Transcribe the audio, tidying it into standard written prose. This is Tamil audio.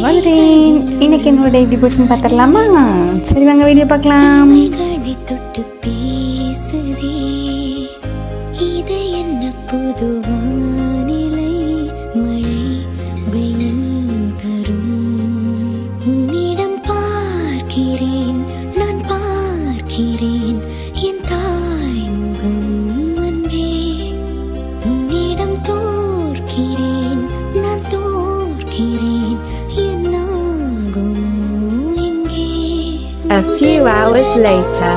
வந்துட்டேன். இன்னைக்கு என்னோட எப்படி போச்சுன்னு பார்த்துடலாமா? சரி வாங்க வீடியோ பார்க்கலாம். தொட்டு பேசுதே இது என்ன புது வானிலை, மழை வெயில் தரும். உன்னிடம் பார்க்கிறேன், நான் பார்க்கிறேன் என் தாய் முகம் அன்பே. உன்னிடம் தோற்கிறேன், நான் தோற்கிறேன் என்னாகும் இங்கே. A few hours later.